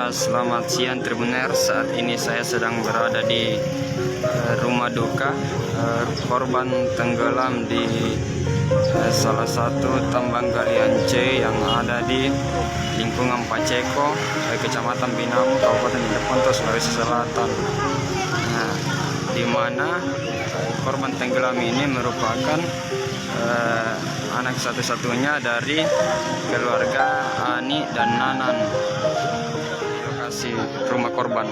Ya, selamat siang Tribuner. Saat ini saya sedang berada di rumah duka korban tenggelam di salah satu tambang galian C yang ada di lingkungan Paceko, Kecamatan Binamu, Kabupaten Leponto, Sulawesi Selatan. Nah, di mana korban tenggelam ini merupakan anak satu-satunya dari keluarga Ani dan Nanan. Lokasi rumah korban.